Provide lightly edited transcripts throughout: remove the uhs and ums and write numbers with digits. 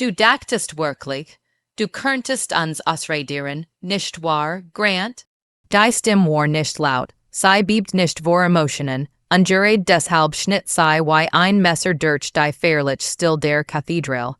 Du dachtest wirklich, du könntest uns ausradieren, nicht wahr, Grant? Die Stimme war nicht laut, sie biebt nicht vor Emotionen, ungerade deshalb schnitt sie wie ein Messer durch die feierlich still der Kathedral.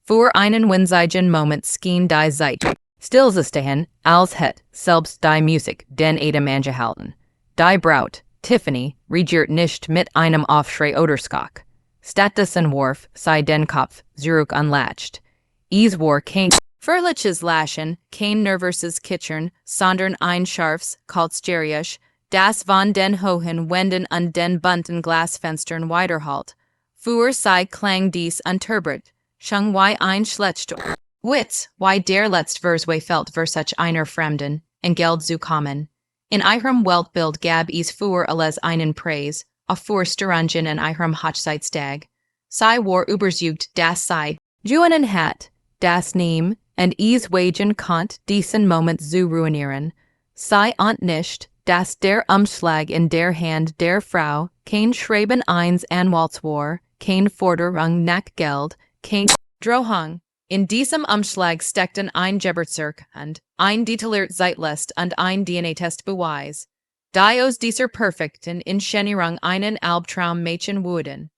Für einen winzigen Moment schien die Zeit stillzustehen, als het selbst die Musik den Atem angehalten. Die Braut, Tiffany, regiert nicht mit einem Aufschrei oder Skak. Stattdessen warf sie den Kopf zurück unlatcht. Es war kein fröhliches Lachen, kein nervöses Kichern, sondern ein scharfes, kaltes Geräusch, das von den hohen Wänden und den bunten Glasfenstern widerhallt. Für sie klang dies unterbret, schon wie ein schlechter Witz, wie der letzte Vers fällt für solch einer Fremden, in Geld zu kommen. In ihrem Weltbild gab es für alles einen Preis, auf Vorsterungen in ihrem Hochzeitstag. Sie war überzeugt, dass sie Juenen hat, das Nehmen, und es wagen konnte, diesen Moment zu ruinieren. Sie ahnt nicht, dass der Umschlag in der Hand der Frau kein Schreiben eines Anwalts war, kein Forderung nach Geld, kein Drohung. In diesem Umschlag steckten ein Geburtsurkunde und ein detailliert Zeitlist und ein DNA-Testbeweis. Die aus dieser perfekten Inszenierung einen Albtraum machen würden.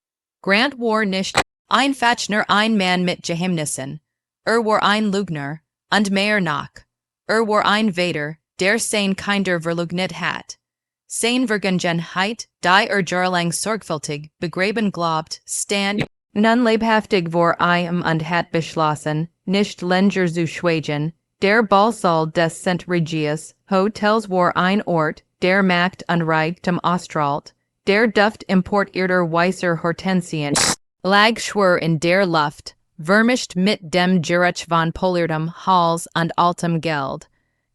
Grant war nicht ein Fachner, ein Mann mit Geheimnissen. War ein Lügner, und mehr noch. War ein Vater, der sein Kinder verleugnet hat. Seine Vergangenheit, die jahrelang sorgfältig begraben glaubt, stand nun leibhaftig vor ihm und hat beschlossen, nicht länger zu schweigen. Der Ballsaal des St. Regius Hotels war ein Ort, der Macht und Reichtum ausstrahlt. Der Duft importierter weißer Hortensien lag schwer in der Luft, vermischt mit dem Geruch von poliertem Hals und altem Geld.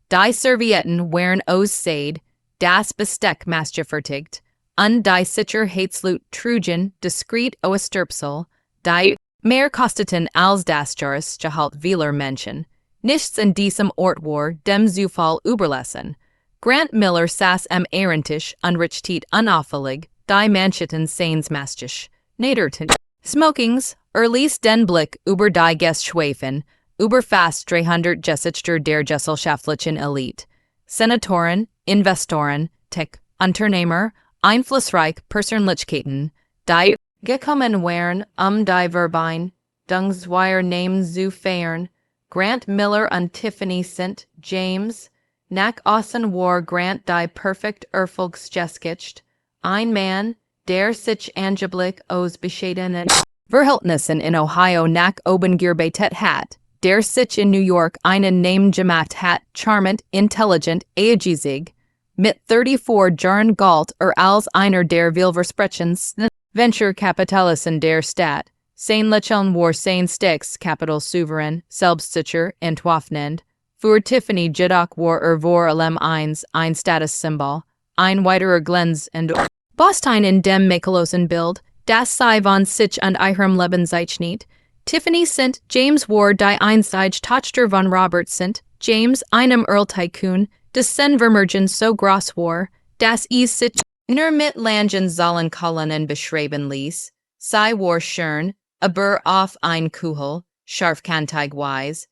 Die Servietten waren aus Seide, das Besteck maßgefertigt, und die Sicherheitslut trugen diskret aus Stöpsel, die mehr kosteten als das Jahresgehalt vieler Menschen. Nichts in diesem Ort war dem Zufall überlassen. Grant Miller saß am Ehrentisch und richtete unauffällig die Manschetten seines Mastes niederten. Smokings, ließ den Blick über die Gäste schweifen, über fast 300 Gesichter der gesellschaftlichen Elite. Senatoren, Investoren, Tech, Unternehmer, einflussreich Persönlichkeiten, die gekommen waren, die Verbein, Dungswire Namen zu feiern. Grant Miller und Tiffany St. James, nach außen war Grant die perfekt Erfolgsgeschichte, ein Mann, der sich angeblich aus bescheidenen Verhältnissen in Ohio nach oben gearbeitet hat, der sich in New York einen Namen gemacht hat, charmant, intelligent, ehrgeizig, mit 34 Jahren galt als einer der vielversprechendsten Venture-Kapitalisten der Stadt. Sein Lächeln war sein stärkstes Kapital souverän, selbstsicher, entwaffnend. Für Tiffany jedoch war vor allem eins, ein Statussymbol, ein weiterer Glanz und Baustein in dem makellosen Bild, das sie von sich und ihrem Leben zeichnet. Tiffany St. James war die einstige Tochter von Robert St. James, einem Earl-Tycoon, dessen Vermögen so groß war, dass es sich nur mit langen Zahlenkolonnen beschreiben ließ. Sie war schön, aber auf ein Kuhel, scharfkantig weiß.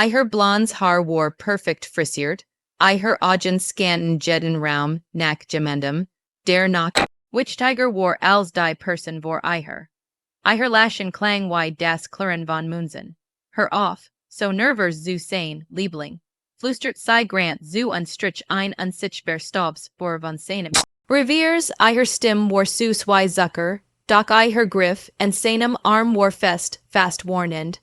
Ihr blondes Haar war perfekt frisiert, ihr Augen scannten jeden Raum nach jemandem, der noch wichtiger war als die Person vor ihr. Ihr Lachen klang wie das Klirren von Münzen. Hör auf, so nervös zu sein, Liebling, flüstert sie Grant zu und strich ein unsichtbar Staubspor von seinem Reviers. Ihr Stimme war süß wie Zucker, doch ihr Griff und seinem Arm war fast warnend.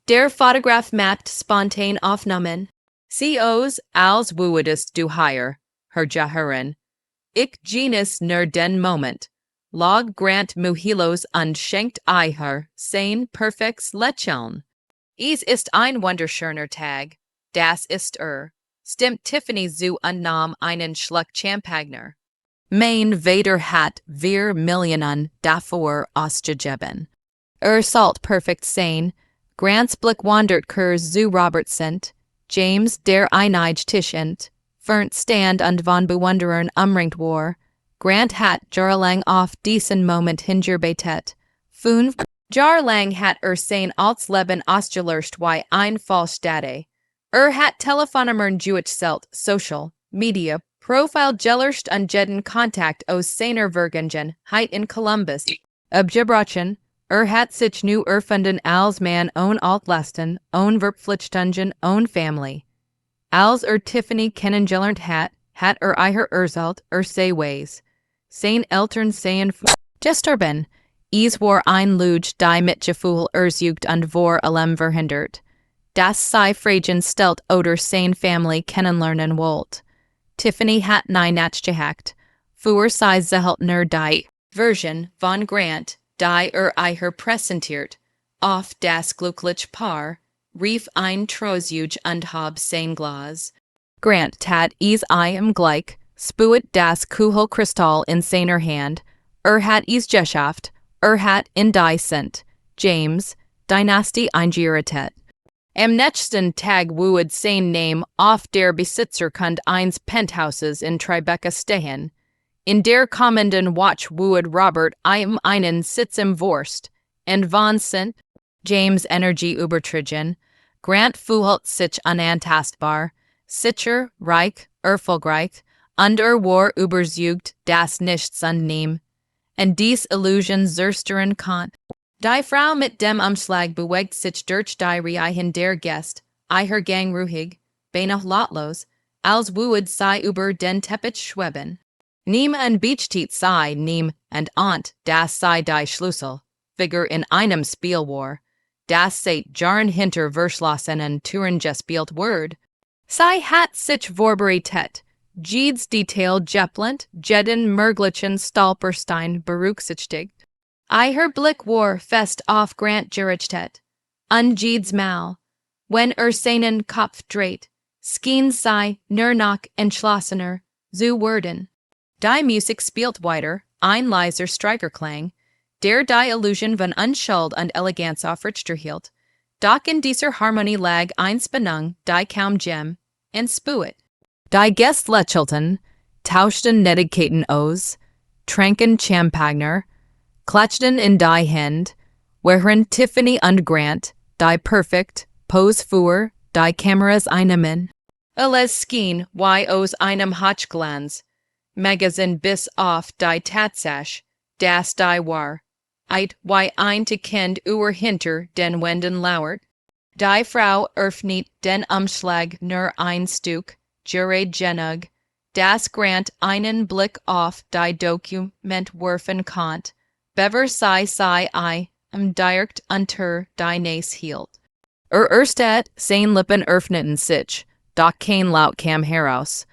Der Fotograf macht spontan Aufnahmen. COs als wuedest du hier, Herr Jaherin. Ich genieß nur den Moment. Log Grant Muhilos und schenkt ihr sein perfektes Lächeln. Es ist ein wunderschöner Tag. Das ist stimmt Tiffany zu und nahm einen Schluck Champagner. Mein Vater hat 4 Millionen dafür ausgegeben. Sollt perfekt sein. Grants Blick wandert zu Robert St. James, der einige Tischend, fernt stand und von Bewunderern umringt war. Grant hat jahrelang auf diesen Moment hingearbeitet. 5 Jar lang hat sein als Leben ausgelöscht wie ein Fallstade. Hat Telefonnummern Jewish Selt, Social, Media, Profile gelöscht und jeden Kontakt aus seiner Vergangenheit in Columbus. Abgebrochen, hat sich nu erfunden als man own altlasten, own Verpflichtungen, own Family. Als Tiffany kennengelernt hat eiher Erzalt, say ways. Sein Eltern seien gestorben. War ein Luge die Mitgefühl Jugend und vor allem verhindert. Das sei Fragen stellt oder sein Family kennenlernen wollt. Tiffany hat nie nachgehakt. Für sei Zeheltner die Version von Grant, die eiher präsentiert. Auf das glückliche Paar, rief ein Trosjuge und hab sein Glas. Grant tat im gleich, spuet das Kugelkristall in seiner Hand, hat geschafft, hat in die Cent, James, Dynastie eingerichtet. Am nächsten Tag wued sein Name auf der Besitzer kund eins Penthouses in Tribeca stehen. In der kommenden Watch wued Robert einen Sitz im Wurst, and von St. James Energie übertrigen, Grant fühlt sich unantastbar, sicher, reich, erfolgreich, und war überzeugt, dass nichts an ihm, und dies Illusion zerstören kann. Die Frau mit dem Umschlag bewegt sich durch die Reihen der Gäste, eiher Gang ruhig, beinahe lautlos, als wued sie über den Teppich schweben. Nimm und Beachtit sei und das sei die Schlüssel, Figur in einem Spiel war, das seit Jahren hinter verschlossenen Türen gespielt wird. Sie hat sich vorbereitet, jedes Detail geplant, jeden möglichen Stolperstein berücksichtigt. Eiher Blick war fest auf Grant gerichtet, und jedes Mal, wenn seinen Kopf dreht, schien sie nur noch entschlossener zu werden. Die Musik spielt weiter, ein leiser Streicherklang, der die Illusion von Unschuld und Eleganz aufrechterhielt. Doch in dieser Harmonie lag ein Spannung, die kaum Gem, und spuet. Die Gäste lächelten, tauschten Nettigkeiten aus, tranken Champagner, klatschten in die Hand, während Tiffany und Grant, die perfekt, pose für, die Kameras einnahmen. Alles schien wie aus einem Hochglanz, Magazin bis auf die Tatsache, dass die war, wie ein Kind hinter den Wänden lauert. Die Frau öffnet den Umschlag nur ein Stück, genug, dass Grant einen Blick auf die Dokument werfen konnte, bever sei direkt unter die Nase hielt. Erstat sein Lippen öffneten sich, doch kein Laut kam heraus.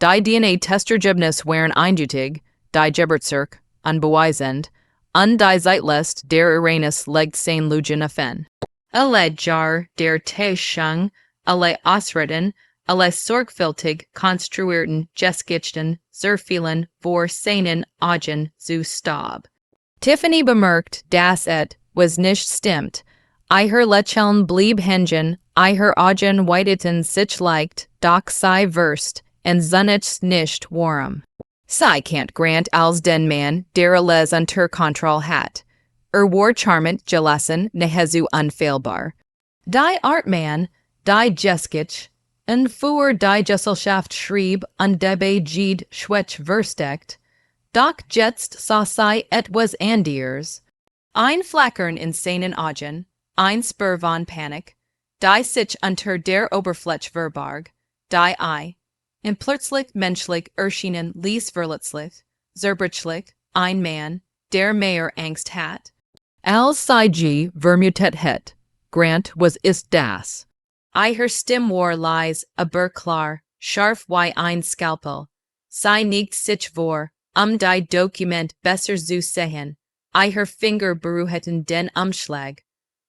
Die DNA-Testergebnis waren eindeutig, die Geburtsurk, unbeweisend, und die Zeitlist der Uranus legt sein Lügen offen. Alle Jar der Täuschung, alle Ausreden, alle sorgfältig konstruierten Geschichten zerfielen vor seinen Augen zu Staub. Tiffany bemerkt, dass was nicht stimmt. Eiher Lächeln blieb hängen, eiher Augen weiteten sich leicht, doch sei Wurst, und sonnig's nicht warm. Sie kennt Grant als den Mann, der alles unter Kontrolle hat. War charmant, gelassen, nahezu unfehlbar. Die Artman, die Geskitsch, und für die Gesellschaft schrieb und dabei jede Schwäche versteckt, doch jetzt sah sie etwas anderes. Ein Flackern in seinen Augen, ein Spur von Panik, die sich unter der Oberfläche verbarg, die und plötzlich menschlich erschienen ließ verletzlich, zerbrechlich, ein Mann, der mehr Angst hat. Als sie vermutet het, Grant was das. Eiher Stimme war leise, aber klar, scharf wie ein Skalpel. Sie neigt sich vor, die Dokument besser zu sehen. Eiher Finger berührten den Umschlag.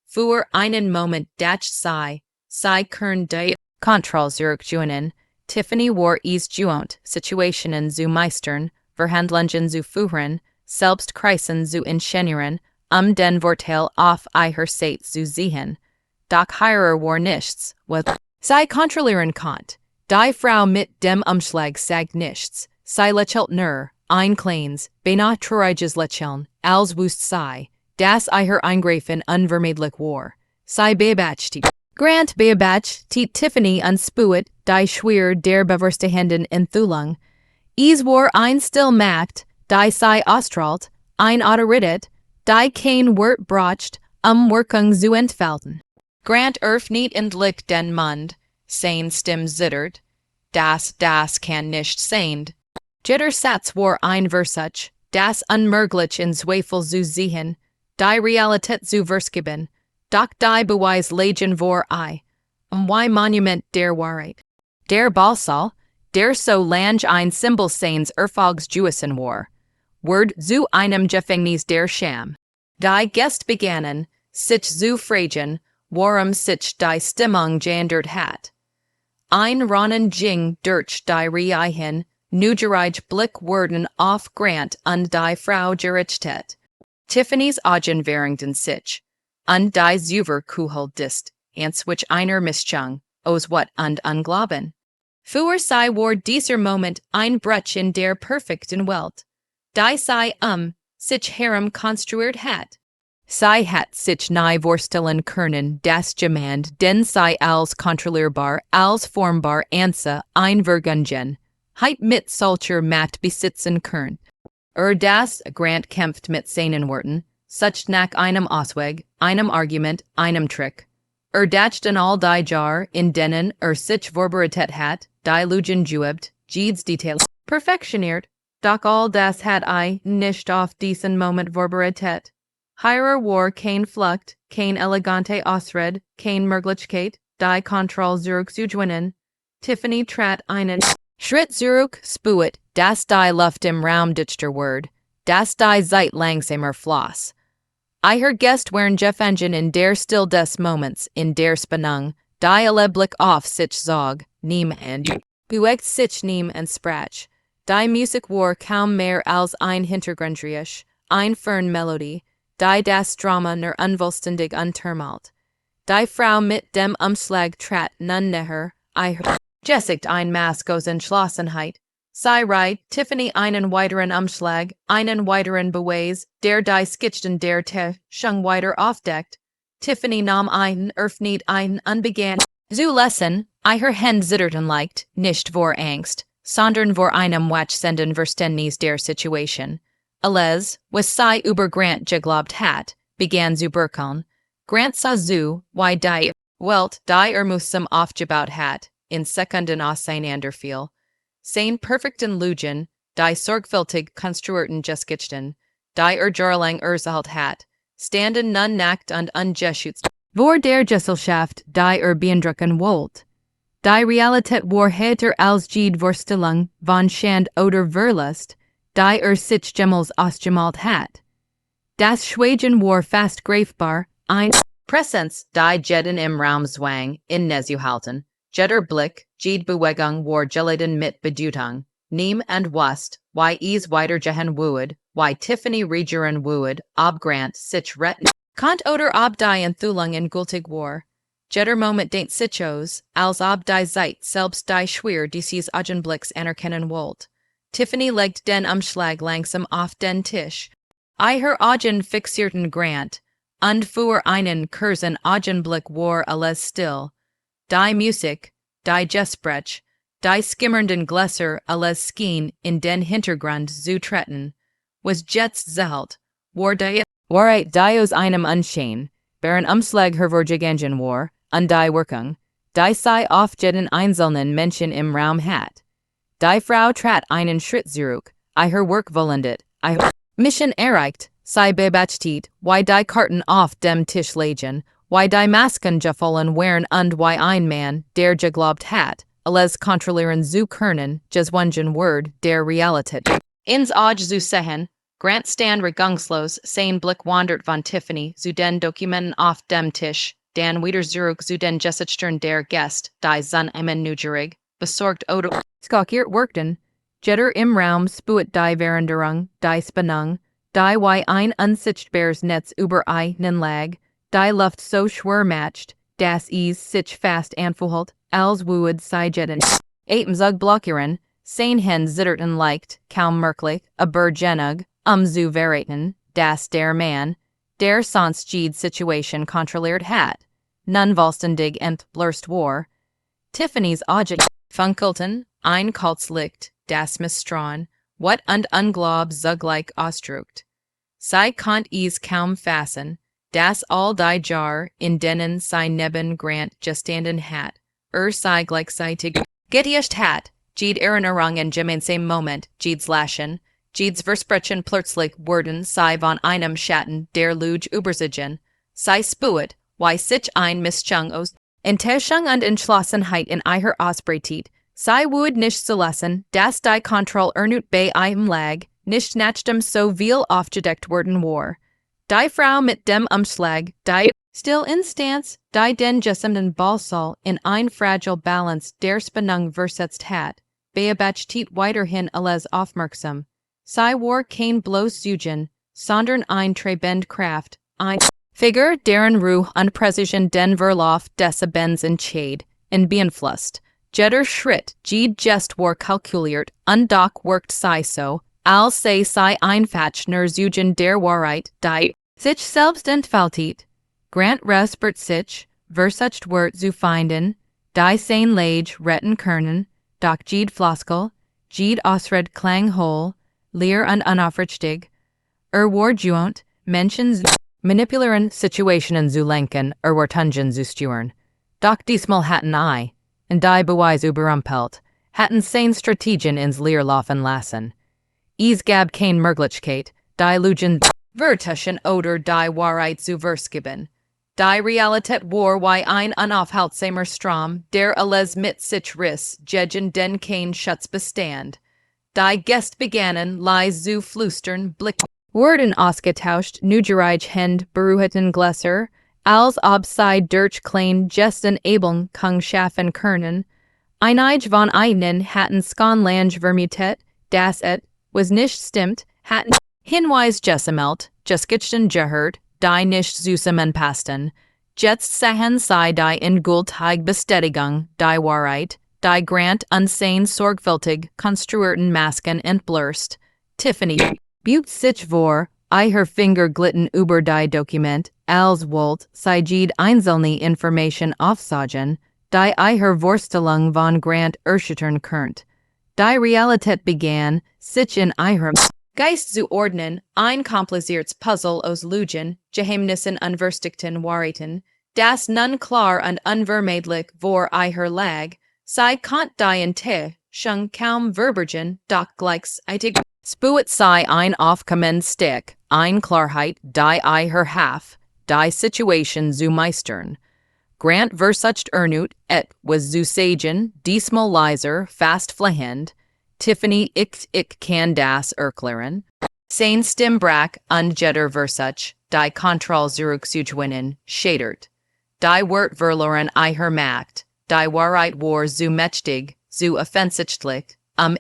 Für einen Moment dacht sie können die Kontrolle zurückgewinnen. Tiffany war gewohnt, Situationen zu meistern, Verhandlungen zu führen, selbst Krisen zu ingenieren, den Vorteil auf eiher Seite zu sehen. Doch hier war nichts, was sie kontrollieren konnte. Die Frau mit dem Umschlag sagt nichts. Sie lächelt nur, ein kleines, beinahe trauriges Lächeln, als wusste sie, das ihr eingreifen unvermeidlich war. Sei bebatcht. Grant bebatcht, Tiffany unspuet, die schwer der bewusstehenden Enthüllung. Is war ein still macht, die sei australt, ein autoritet, die kein Wort brocht, Wirkung zu entfalten. Grant nicht entlicht den Mund, sein Stimm zittert, das kann nicht sein. Jitter Satz war ein Versuch, das unmöglich in Zweifel zu ziehen, die Realität zu vergeben, doch die Beweis legen vor I, wie Monument der Wahrheit. Der Balsal, der so lang ein Symbol seines Erfolgs gewesen war, Word zu einem Gefängnis der Scham. Die Gest begannen, sich zu fragen, warum sich die Stimmung geändert hat. Ein Ronnen ging durch die Reihen, neugereich Blick wurden auf Grant und die Frau gerichtet. Tiffany's Augen währenden sich, und die Zuver Kuhol dist, ans which einer Mischung, os what und unglauben. Für sei war dieser Moment ein Bruch in der perfekten Welt. Die sei sich Harem konstruiert hat. Sei hat sich nie vorstellen können, das Gemand, den sei als kontrollierbar, als formbar ansa einvergungen, heit mit solcher Macht besitzen können. Das Grant kämpft mit seinen Worten, such nach einem Ausweg, einem Argument, einem Trick. Dacht in all die Jar, in denen sich vorbereitet hat, die Lügen geübt, Jeeds Details perfektioniert, doch all das hat I nicht auf diesen Moment vorbereitet. Hier war kein Flucht, kein elegante Ausred, kein Möglichkeit, die Kontrolle zurückzugewinnen. Tiffany trat einen Schritt zurück, spuet, das die Luft im Raum dichter Word, das die Zeit langsamer floss. Ihr Gest waren Gefangenen in der Still des Moments, in der Spannung, die alle Blick auf sich zog, nehm und bewegt sich nehm und sprach. Die Musik war kaum mehr als ein Hintergrundgeräusch, ein Fernmelodie, die das Drama nur unvollständig untermalt. Die Frau mit dem Umschlag trat nun näher, ihr Gesicht ein Mask aus Entschlossenheit. Sei reit, Tiffany einen weiteren Umschlag, einen weiteren Beweis, der die Skizzen der Täuschung weiter aufdeckt. Tiffany nahm einen, öffnet einen und begann zu lesen, ihr Hände zitterten leicht, nicht vor Angst, sondern vor einem wachsenden Verständnis der Situation. Alles, was sei über Grant geglaubt hat, begann zu birkeln. Grant sah zu, wie die Welt, die Musum aufgebaut hat, in Sekunden auseinanderfiel. Sein perfekten Lügen, die sorgfältig konstruierten Geschichten, die Jahrelang erzählt hat, standen nun nackt und ungeschützt vor der Gesellschaft, die beeindrucken wollt. Die Realität war heiter als jede Vorstellung von Schand oder Verlust, die sich jemals ausgemalt hat. Das Schweigen war fast greifbar, ein Präsenz, die jeden im Raum zwang, innezuhalten. Jeder Blick, jede Bewegung war geladen mit Bedeutung. Nehm und wusst, wie es weitergehen würde, wie Tiffany regieren würde, ob Grant sich retten konnte oder ob die Enthüllung gültig war. Jeder Moment denkt sich aus, als ob die Zeit selbst die Schwer dieses Augenblicks anerkennen wollte. Tiffany legt den Umschlag langsam auf den Tisch. Ihr Augen fixierten Grant, und für einen kurzen Augenblick war alles still. Die Musik, die Gespräch, die skimmernden Gläser alles schien in den Hintergrund zu treten. Was jetzt zählt, war die Wahrheit, die aus einem Unschein, beren Umschlag hervorgegangen war, und die Wirkung, die sei auf jeden einzelnen Menschen im Raum hat. Die Frau trat einen Schritt zurück, ihr Werk vollendet, ihr Mission erreicht, sei bebattet, wie die Karten auf dem Tisch lagen, wie die Masken gefallen wären und wie ein Mann, der geglaubt hat, alles kontrollieren zu können, geswungen Word der Realität. Ins Auge zu sehen, Grant stand regungslos, sein Blick wandert von Tiffany zu den Dokumenten auf dem Tisch, dann wieder zurück zu den Gesichtern der Gäste, die zusammen neugierig, besorgt oder skockiert wirkten. Jeder im Raum spuet die Veränderung, die Spannung, die wie ein unsichtbares Netz über einen lag, die Luft so schwer macht, dass es sich fast anfühlt, als würde sie jeden Atemzug blockieren, sein Hände zitterten leicht, kaum merklich, aber genug, zu verraten, dass der Mann, der sonst jede Situation kontrolliert hat. Nun vollständig entblurst war. Tiffany's Objekt funkelten, ein kaltes Licht, das Misstrauen, what und unglaub zugleich ausdrückt. Sie konnt es kaum fassen, das all die Jar, in denen sie neben Grant gestanden hat, sei gleichzeitig getäuscht hat, jede Erinnerung in gemeinsamen Moment, jedes Lachen, jedes Versprechen plötzlich wurden sie von einem Schatten der Lüge übersiegen, sie spürt, wie sich ein Mischung aus Enttäuschung und Entschlossenheit in ihr ausbreitet, sie would nicht zulassen, dass die Kontrolle erneut bei ihm lag, nicht nachdem so viel aufgedeckt worden war. Die Frau mit dem Umschlag, die Stillinstanz, die den gesamten Ballsaal in ein fragile Balance der Spannung versetzt hat, beobachtet weiterhin alles aufmerksam. Sie war kein bloß Suchen, sondern ein trebend Kraft, ein Figur deren Ruhe und Präzision den Verlauf des Abends entscheidet, in beeinflusst. Jeder Schritt, jede Gest war kalkuliert, und doch workt sie so, als sei sie einfach nur Suchen der Wahrheit, die sich selbst entfaltet. Grant respert sich, versucht wird zu finden, die sein Leid retten können, doch jede Floskel, jede Ausrede klang hohl, leer und unaufrichtig. War gewohnt, Menschen manipulieren Situationen zu lenken, Wartungen zu steuern. Doch diesmal hatten und die Beweis überrumpelt, hatten seine Strategien ins Leer laufen lassen. Es gab keine Möglichkeit, die Lügen vertuschen oder die Wahrheit zu vergeben. Die Realität war wie ein unaufhaltsamer Strom, der alles mit sich riss, gegen den kein Schutz bestand. Die Gäste begannen, leise zu flüstern, Blick wurden ausgetauscht, neugereich Hände berührten Gläser, als ob sie durch kleine Gesten Ebeln kung schaffen können. Einige von ihnen hatten Skonlange vermutet, dass was nicht stimmt, hatten Hinweis gesammelt, Geschichten gehört, die nicht zusammenpassten. Jetzt sahen sie die endgültige Bestätigung, die Wahrheit, die Grant und seine sorgfältig konstruierten Masken entblurst. Tiffany bugt sich vor, ihr Finger glitten über die Dokument, als wollt sie jede einzelne Information aufsaugen, die ihr Vorstellung von Grant erschüttern könnt. Die Realität begann, sich in ihrem Geist zu ordnen, ein kompliziertes Puzzle aus Lügen, Geheimnissen und versteckten Wahrheiten, das nun klar und unvermeidlich vor ihr lag. Sie konnt die Enthüllung kaum verbergen, doch gleichzeitig spürt sie ein aufkommenden Stick, ein Klarheit, die ihr half, die Situation zu meistern. Grant versucht erneut, was zu sagen, diesmal leiser, fast flehend. Tiffany, ich kann das erklären. Sein Stimmbrach und jeder Versuch, die Kontrolle zurückzugewinnen, scheitert. Die Wort verloren ihre Macht, die Wahrheit war zu mächtig, zu offensichtlich,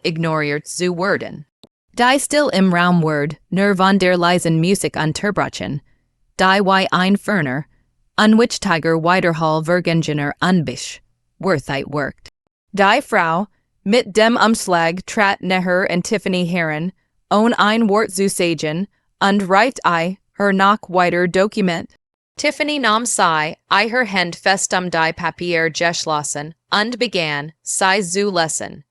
ignoriert zu werden. Die still im Raum ward, nur von der leisen Musik unterbrochen. Die wie ein Ferner, unwichtiger Widerhall vergangener Unbisch, worthheit worked. Die Frau, mit dem Umschlag trat näher und Tiffany heran, ohne ein Wort zu sagen, und reicht her noch weiter Dokument. Tiffany nahm sie, ihr Hand fest die Papier geschlossen, und begann, sie zu lesen.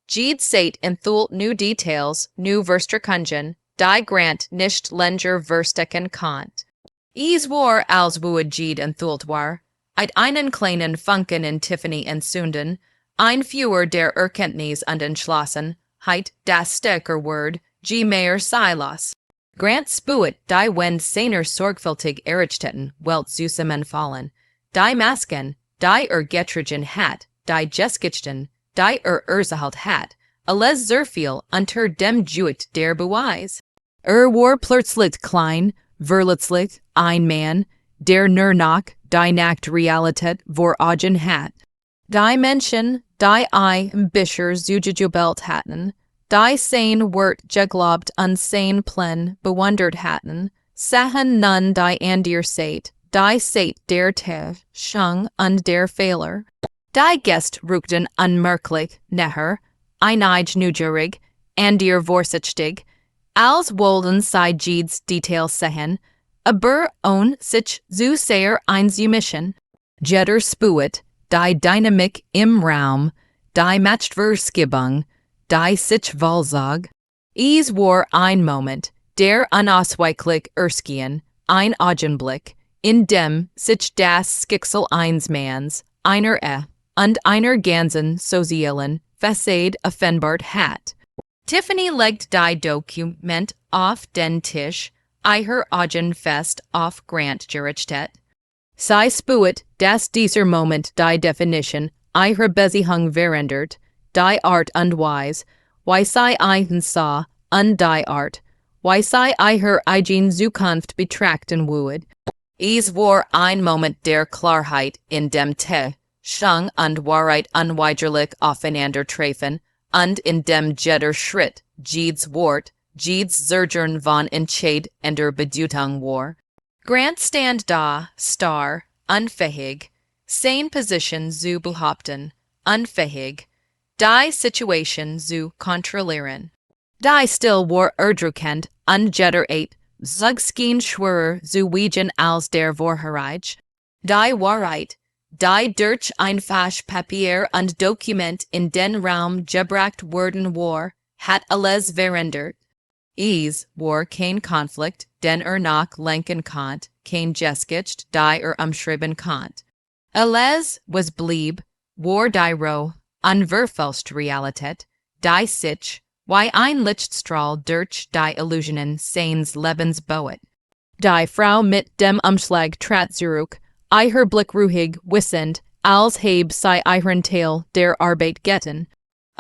Jede seit enthüllt new Details, new Verstrakungen, die Grant nicht länger verstecken konnt. Es war, als would jede enthüllt war, einen kleinen Funken in Tiffany entzünden, ein Führer der Erkenntnis und Entschlossenheit, das stärker word, je mehr Silas. Grant spürt, die wenn seiner sorgfältig errichteten Welt zusammenfallen, die Masken, die getrigen hat, die Geschichten, die erzählt hat, alles sehr viel unter dem Juet der Beweis. War plötzlich klein, verletzlich, ein Mann, der nur noch die nackte Realität vor Augen hat. Die Menschen, die Bischer zugejubelt hatten, die sein Wort geglaubt und sein Plan bewundert hatten, sahen nun die andere Seite, die Seite der Täuschung und der Fehler. Die Gäste rückten unmerklich näher, einige neugierig, andere vorsichtig, als wollten sie jedes Detail sehen, aber on sich zu sehr einzumischen. Jeder spuet, die Dynamik im Raum, die Machtverskibung, die sich Wahlsag. Es war ein Moment, der unausweichlich erschien, ein Augenblick, in dem sich das Schicksal eines Manns, einer und einer ganzen sozialen Fassade offenbart hat. Tiffany legt die Dokument auf den Tisch, ihr Augen fest auf Grant gerichtet. Sie spuet, dass dieser Moment die Definition ihrer Beziehung verändert, die Art und Weise, wie sie einen sah, und die Art, wie sie ihre eigene Zukunft betrachten würde. Es war ein Moment der Klarheit, in dem Schang und Wahrheit unweigerlich aufeinandertreffen, und in dem jeder Schritt, jedes Wort, jedes Zergern von Entscheid in der Bedeutung war. Grant stand da, starr, unfähig, seine Position zu behaupten, unfähig, die Situation zu kontrollieren. Die still war erdrückend und jeder sich schwerer zu wiegen als der Wahrheit. Die Wahrheit, die durch einfach Papier und Dokument in den Raum gebracht worden war, hat alles verändert. Es war kein Konflikt, den nach lenken konnte, kein Geschichte, die umschreiben konnte. Alles, was blieb, war die roh, unverfälschte Realität, die sich, wie ein Lichtstrahl durch die Illusionen seines Lebens bauet. Die Frau mit dem Umschlag trat zurück, ihr Blick ruhig, wissend, als heb sie ihren Teil der Arbeit getan.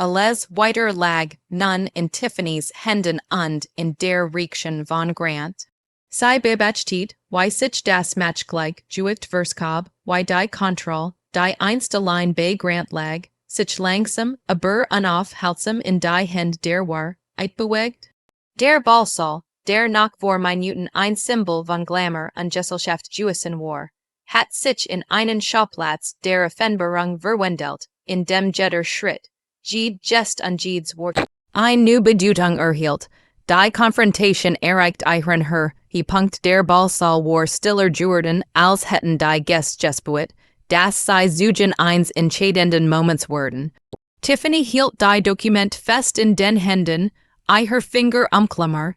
Alles weiter lag nun in Tiffany's Händen und in der Reaktion von Grant. Sie beobachtet, wie sich das Matchgleich Juicht verskab, wie die Kontrolle, die einst allein bei Grant lag, sich langsam, aber unaufhaltsam in die Hände der Wahrheit bewegt. Der Balsal, der nach vor Minuten ein Symbol von Glamour und Gesellschaft Juissen war, hat sich in einen Schauplatz der Offenbarung verwandelt, in dem jeder Schritt, jede Gest und jedes Wort eine neue Bedeutung erhielt. Die Konfrontation erreicht ihren Punkt der Balsal war stiller geworden, als hätten die Gäste gespuet, dass sie zugen eins entscheidenden Moments wurden. Tiffany hielt die Dokument fest in den Händen, ihr Finger umklammer,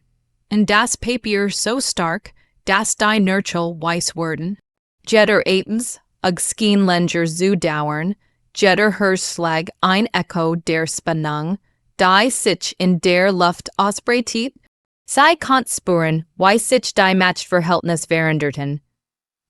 und das Papier so stark, dass die Nurchel weiß wurden. Jeder Abends, schien Lenger zu dauern, jeder Hörschlag ein Echo der Spannung, die sich in der Luft ausbreitet. Sie konnte spüren, wie sich die Machtverhältnis veränderten.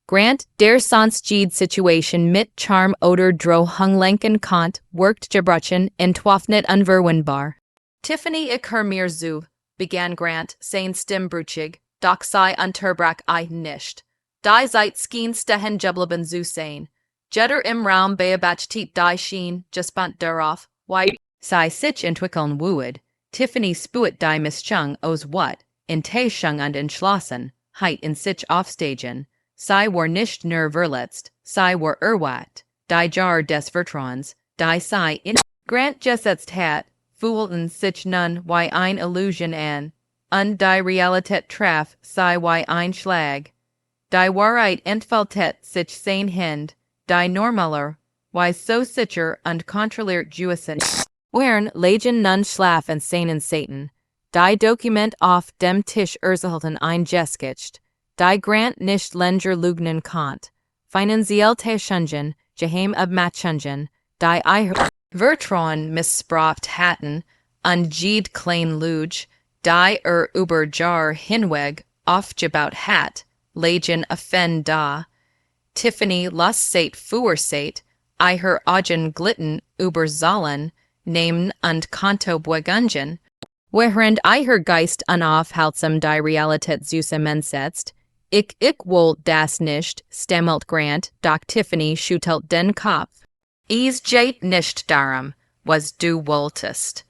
Grant, der sonst jede Situation mit Charme oder Drohung lenken konnte, wirkt gebrochen, entwaffnet unverwundbar. Tiffany ich hör mir zu, begann Grant, sein Stimme brüchig, doch sie unterbrach nicht. Die Zeit schien stehen geblieben zu sein. Jeder im Raum beobachtet die schien, gespannt darauf, wie sie sich entwickeln würde. Tiffany spuet die Mischung aus what, Enttäuschung und Entschlossenheit in sich aufsteigen. Sie war nicht nur verletzt, sie war erwacht, die Jar des Vertrauens, die sie in Grant gesetzt hat, fühlten sich nun wie eine Illusion an, und die Realität traf sie wie ein Schlag. Die Wahrheit entfaltet sich sein Hand, die normaler, wie so sicher und kontrolliert Juissen, wären Legion nun schlafen seinen Satan. Die Dokument auf dem Tisch erhielten ein Geschichte, die Grant nicht länger lügnen konnte. Finanziell Täuschungen, geheim Abmachungen, die ihr Vertrauen missbraucht hatten, und jede kleine Lüge, die über Jahre hinweg aufgebaut hat, Legion offend da. Tiffany las seit fuerseit, ihr Augen glitten über Zahlen, Namen und Kontobeugungen, während ihr Geist unaufhaltsam die Realität zusammensetzt. Ich will das nicht, stammelt Grant, doch Tiffany schüttelt den Kopf. Es geht nicht darum, was du wolltest.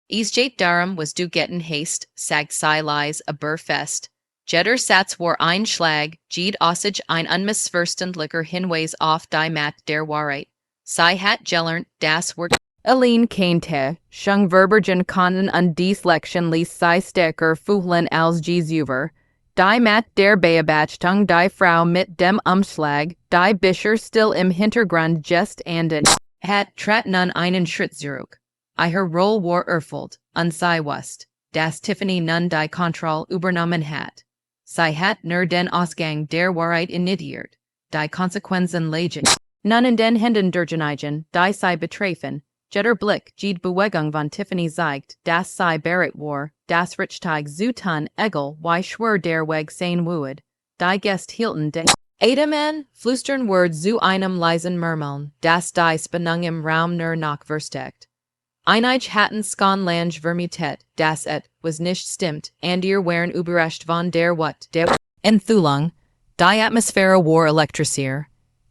Es geht darum, was du getan hast, sagt sie leise aber fest. Jeder Satz war ein Schlag, jede Aussage ein unmissverständlicher Hinweis auf die Macht der Wahrheit. Sie hat gelernt, das Wort Evelyn Hart, schon verbergen konnten und dies Lection ließ sie stärker fühlen als je zuvor. Die Mat der Beabachtung die Frau mit dem Umschlag, die Bischer still im Hintergrund just anden. Hat trat nun einen Schritt zurück. Ihr Roll war erfüllt, und sie wusste, dass Tiffany nun die Kontrolle übernommen hat. Sie hat nur den Ausgang der Wahrheit initiiert, die Konsequenzen legen. Nun in den Händen derjenigen, die sie betreffen, jetter Blick die Bewegung von Tiffany zeigt, dass sie bereit war, das Richtige zu tun, egal wie schwer der Weg sein würde. Die Gäste hielten den Edelmann flüstern Wort zu einem leisen Murmeln, das die Spannung im Raum nur noch versteckt. Einige hatten Skonlange vermutet, dass was nicht stimmt, und ihr waren überrascht von der der Enthüllung, die Atmosphäre war elektrisiert,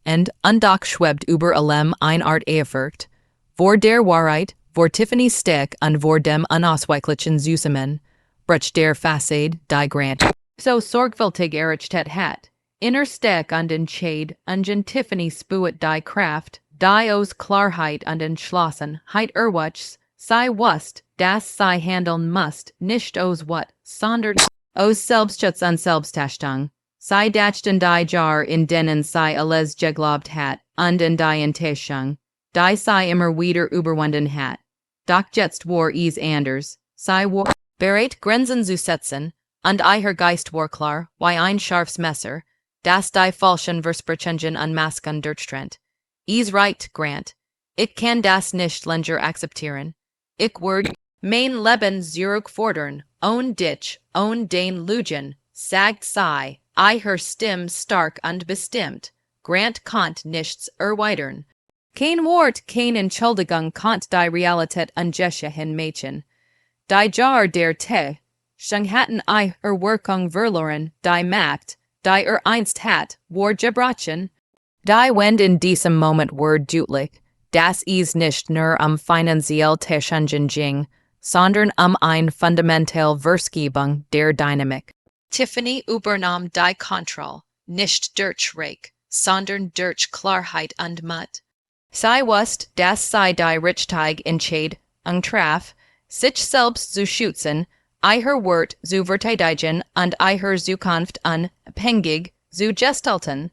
und doch schwebt über allem eine Art Ehrfurcht, vor der Wahrheit, vor Tiffany Steck und vor dem unausweichlichen Zusammen, brach der Fassade, die Grant so sorgfältig errichtet hat, inner Steck und Entscheid, und Tiffany spuet die Kraft, die aus Klarheit und Entschlossenheit erwachs, sie wusst, dass sie handeln musst, nicht aus wat, sondern aus Selbstschutz und Selbsttäuschung. Sie dachten die Jar in denen sie alles geglaubt hat, und in die Enttäuschung, die sie immer wieder überwunden hat. Doch jetzt war es anders. Sie war bereit, Grenzen zu setzen, und ihr Geist war klar, wie ein scharfes Messer, das die falschen Versprechungen unmasken durchtrennt. Is right, Grant. Ich kann das nicht länger akzeptieren. Ich werde mein Leben zurückfordern, ohne dich, ohne den Lügen, sagt sie, ihr Stimme stark und bestimmt. Grant konnt nichts erweitern. Kein Wort, keine Entschuldigung konnt die Realität ungesehen machen. Die Jar der Tee, schon hatten Wirkung verloren, die Macht, die einst hat, war gebrochen. Die Wend in diesem Moment war deutlich, dass es nicht nur finanziell Täuschungen ging, sondern eine fundamentale Verschiebung der Dynamik. Tiffany übernahm die Kontrolle, nicht durch Reich, sondern durch Klarheit und Mut. Sie wusste, dass sie die Richtige Entscheidung traf, sich selbst zu schützen, ihr Wort zu verteidigen und ihre Zukunft unabhängig zu gestalten.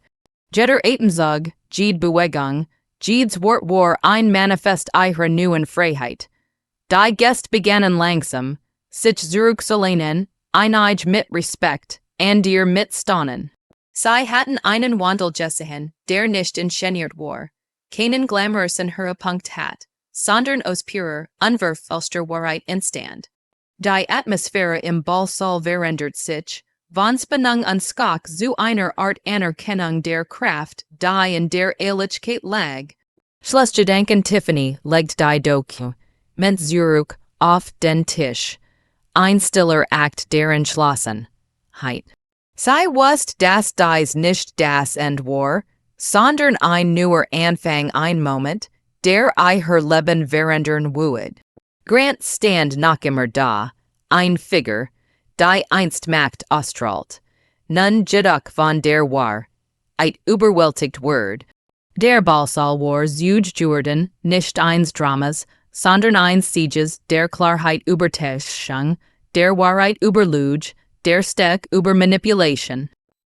Jeder Atemzug, jede Bewegung, jedes Wort war ein Manifest ihrer neuen Freiheit. Die Gäste begannen langsam, sich zurückzulehnen, einige mit Respekt, andere mit Staunen. Sie hatten einen Wandel gesehen, der nicht inszeniert war, keinen glamourousen Höhepunkt hat, sondern aus purer, unverfälschter Wahrheit entstand. Die Atmosphäre im Ballsaal verändert sich, von Spannung und Schock zu einer Art Anerkennung der Kraft, die in der Ehrlichkeit lag. Schlussgedanken Tiffany legt die Doku, mit zurück auf den Tisch. Ein stiller Akt der Entschlossenheit. Sie wusste, dass dies nicht das Ende war, sondern ein neuer Anfang, ein Moment, der ihr Leben verändern würde. Grant stand noch immer da, ein Figur, die einst Macht ausstrahlt. Nun jedoch von der Wahrheit überwältigt wird. Der Ballsaal war Jordan, nicht eins Dramas, sondern eins Sieges der Klarheit über Täuschung, der Wahrheit über Lüge, der Steck über Manipulation.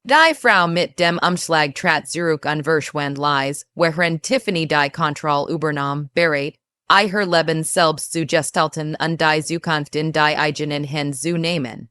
Die Frau mit dem Umschlag trat zurück und verschwand leise, während Tiffany die Kontrolle übernahm, bereit, ihr Leben selbst zu gestalten und die Zukunft in die eigenen Hände zu nehmen.